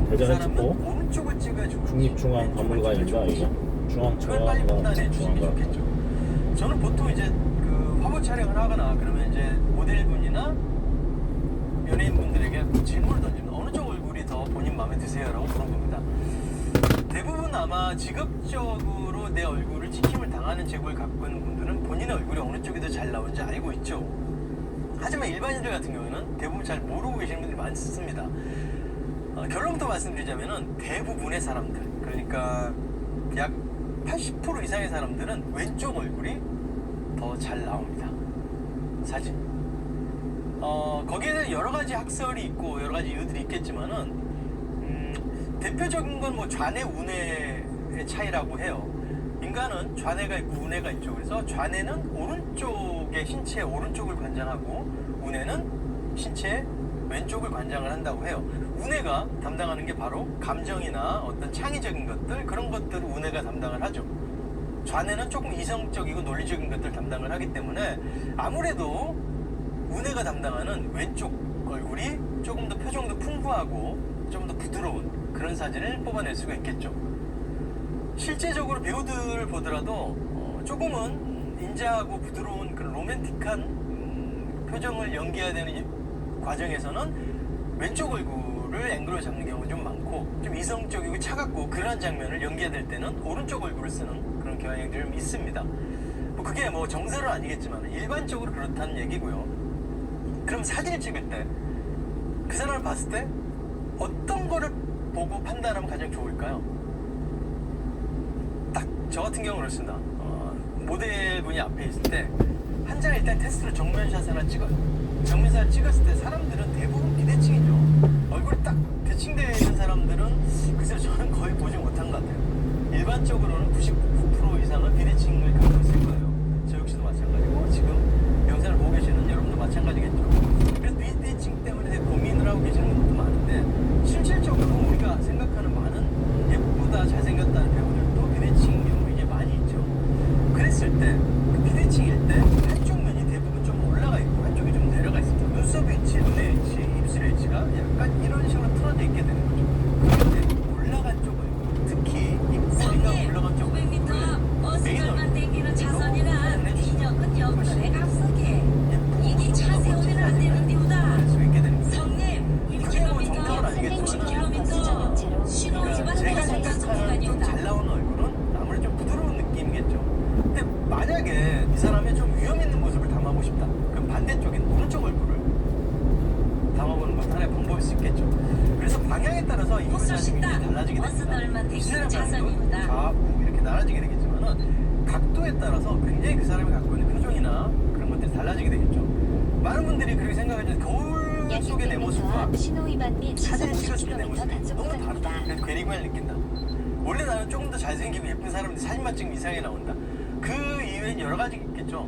대전에 찍고 오른쪽을 찍어야 좋을지 국립중앙박물관인가 이거? 그걸 빨리 판단해 주시는 게 좋겠죠. 저는 보통 이제 그 화보 촬영을 하거나 그러면 이제 모델분이나 연예인분들에게 질문을 던집니다. 어느 쪽 얼굴이 더 본인 마음에 드세요라고 물어봅니다. 대부분 아마 직업적으로 내 얼굴을 찍힘을 당하는 제보를 갖고 있는 분들은 본인의 얼굴이 어느 쪽이 더 잘 나오는지 알고 있죠. 하지만 일반인들 같은 경우는 대부분 잘 모르고 계시는 분들이 많습니다. 결론부터 말씀드리자면은 대부분의 사람들, 그러니까 약 80% 이상의 사람들은 왼쪽 얼굴이 더 잘 나옵니다. 사진. 거기에는 여러 가지 학설이 있고 여러 가지 이유들이 있겠지만은 대표적인 건 뭐 좌뇌 우뇌의 차이라고 해요. 인간은 좌뇌가 있고 우뇌가 있죠. 그래서 좌뇌는 오른쪽의 신체의 오른쪽을 관장하고 우뇌는 신체의 왼쪽을 관장을 한다고 해요. 우뇌가 담당하는 게 바로 감정이나 어떤 창의적인 것들, 그런 것들을 우뇌가 담당을 하죠. 좌뇌는 조금 이성적이고 논리적인 것들을 담당을 하기 때문에 아무래도 우뇌가 담당하는 왼쪽 얼굴이 조금 더 표정도 풍부하고 좀 더 부드러운 그런 사진을 뽑아낼 수가 있겠죠. 실제적으로 배우들을 보더라도 조금은 인자하고 부드러운 그런 로맨틱한 표정을 연기해야 되는 과정에서는 왼쪽 얼굴을 앵글로 잡는 경우가 좀 많고, 좀 이성적이고 차갑고 그러한 장면을 연기해야 될 때는 오른쪽 얼굴을 쓰는 그런 경향들이 좀 있습니다. 그게 뭐 정설은 아니겠지만 일반적으로 그렇다는 얘기고요. 그럼 사진을 찍을 때 그 사람을 봤을 때 어떤 거를 보고 판단하면 가장 좋을까요? 딱 저 같은 경우는 그렇습니다. 모델분이 앞에 있을 때 한 장을 일단 테스트로 정면샷 하나 찍어요. 정면샷을 찍었을 때 사람들은 대부분 비대칭이죠. 얼굴이 딱 대칭되어 있는 사람들은 글쎄요, 저는 거의 보지 못한 것 같아요. 일반적으로는 99% 이상은 비대칭을 갖고 있을 거예요. 저 역시도 마찬가지고 지금 영상을 보고 계시는 여러분도 마찬가지겠죠. 그래서 비대칭 때문에 고민을 하고 계시는 분들도 많은데, 실질적으로 우리가 생각하는 많은 예쁘다 잘생겼다는 배우들도 비대칭 경우 이게 많이 있죠. 그랬을 때 그 비대칭일 때 한쪽 면이 대부분 좀 올라가 있고 한쪽이 좀 내려가 있습니다. 눈썹 위치, 눈의 위치, 입술 위치가 약간 이런 식으로 틀어져 있게 되는 거죠. 그럴 때 올라간 쪽을, 특히 입꼬리가 올라간 쪽을 버스들만 땡기는 차선이라 인력은 옆에 앞서게 이게 차 세우면 안 되는 데보다 성님 1km 30km 신호지만 가는 순간입니다. 잘 나오는 얼굴은 아무래도 좀 부드러운 느낌이겠죠. 근데 만약에 이 사람의 좀 위험 있는 모습을 담아보고 싶다, 그럼 반대쪽인 오른쪽 얼굴을 담아보는 것도 하나의 방법일 수 있겠죠. 그래서 방향에 따라서 이 모습이 달라지게 됩니다. 시선의 방향도 좌우 이렇게 나눠지게 되겠지만은 각도에 따라서 굉장히 그 사람이 갖고 있는 표정이나 그런 것들이 달라지게 되겠죠. 많은 분들이 그렇게 생각하죠. 거울 속의 내 모습과 신호위반 및 사진을 찍었을 때 내 모습이 단속 너무 구간입니다. 다르다. 그래서 괴리감을 느낀다. 원래 나는 조금 더 잘생기고 예쁜 사람인데 사진만 찍으면 이상하게 나온다. 그 이유엔 여러 가지 있겠죠.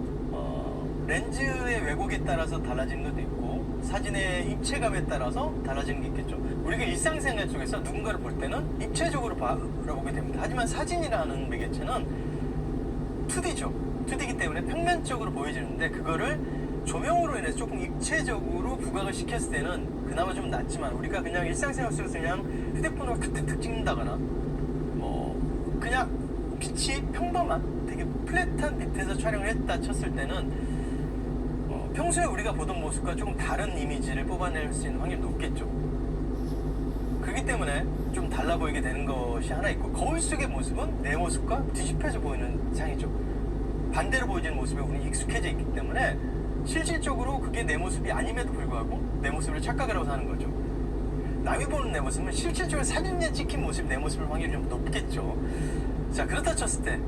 렌즈의 왜곡에 따라서 달라지는 것도 있고 사진의 입체감에 따라서 달라지는 게 있겠죠. 우리가 일상생활 속에서 누군가를 볼 때는 입체적으로 바라보게 됩니다. 하지만 사진이라는 매개체는 2D죠. 2D이기 때문에 평면적으로 보여지는데, 그거를 조명으로 인해서 조금 입체적으로 부각을 시켰을 때는 그나마 좀 낫지만, 우리가 그냥 일상생활 속에서 그냥 휴대폰으로 탁탁탁 찍는다거나 뭐 그냥 빛이 평범한 되게 플랫한 빛에서 촬영을 했다 쳤을 때는 평소에 우리가 보던 모습과 조금 다른 이미지를 뽑아낼 수 있는 확률이 높겠죠. 그렇기 때문에 좀 달라 보이게 되는 것이 하나 있고, 거울 속의 모습은 내 모습과 뒤집혀져 보이는 상이죠. 반대로 보여지는 모습에 우리는 익숙해져 있기 때문에 실질적으로 그게 내 모습이 아님에도 불구하고 내 모습을 착각을 하고 사는 거죠. 남이 보는 내 모습은 실질적으로 사진에 찍힌 모습이 내 모습일 확률이 좀 높겠죠. 자, 그렇다 쳤을 때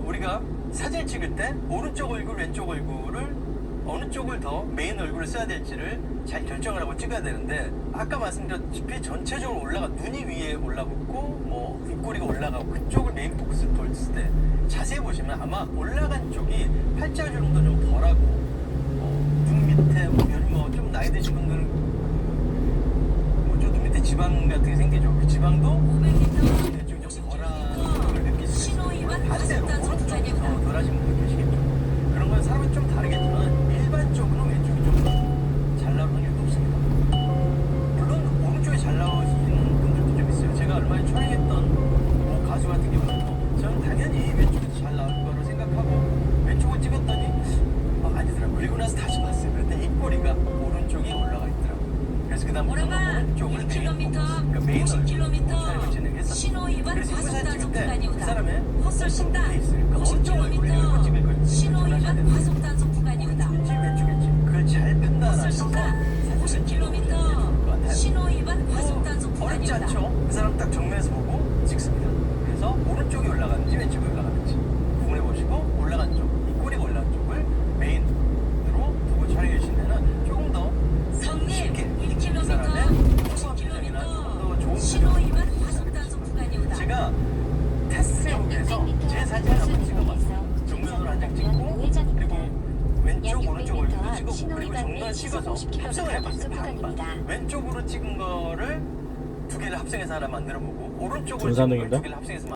우리가 사진을 찍을 때 오른쪽 얼굴, 왼쪽 얼굴을 어느 쪽을 더 메인 얼굴을 써야 될지를 잘 결정을 하고 찍어야 되는데, 아까 말씀드렸다시피 전체적으로 눈이 위에 올라붙고 뭐 입꼬리가 올라가고 그쪽을 메인 포커스를 돌렸을 때 자세히 보시면 아마 올라간 쪽이 팔자주름도 좀 덜하고 눈 밑에 좀 나이 드신 분들은 저 눈 밑에 지방 같은 게 생기죠. 그 지방도 500m 쪽이 좀 덜한 걸 느끼실 수 있고, 신호위반 반대로 단속 오른쪽이 구간입니다. 더 덜하신 분들 계시겠죠. 그런 건 사람이 좀 다르겠지만 일반적으로 왼쪽이 좀 잘 나오는 확률이 높습니다. 물론 오른쪽이 잘 나오시는 분들도 좀 신호 위반 그래서 과속 사진 단속 찍을 때 그 구간이오다. 사람의 헛설 신당 있으니까 어떤 얼굴을 이렇게 찍을 거예요. 50km 신호 위반 과속 단속 구간이오다. 왼쪽일지 왼쪽일지 그걸 잘 헛설 판단하셔서 신당 50km 신호 위반 과속 단속 어렵지 구간이오다. 않죠? 그 사람 딱 정면에서 보고 찍습니다. 그래서 오른쪽이 올라가는지 왼쪽이 올라가는지 구분해 보시고 올라간 쪽, 이 꼬리가 올라간 쪽을 메인으로 두고 촬영해 주시면 조금 더 성님 쉽게 그 사람의 1km 통합비전이나 조금 더 좋은 50km 신호 위반 과속 단속 구간이오다. 제가 테스트용에서 제 사진을 한번 찍어봤어요. 정면으로 한 장 찍고 그리고 왼쪽 오른쪽 얼굴도 찍어보고 그리고 정면 찍어서 합성을 해봤어요. 반반. 왼쪽으로 찍은 거를 두 개를 합성해서 하나 만들어보고 오른쪽으로 찍은 걸 군산동인가? 두 개를 합성해서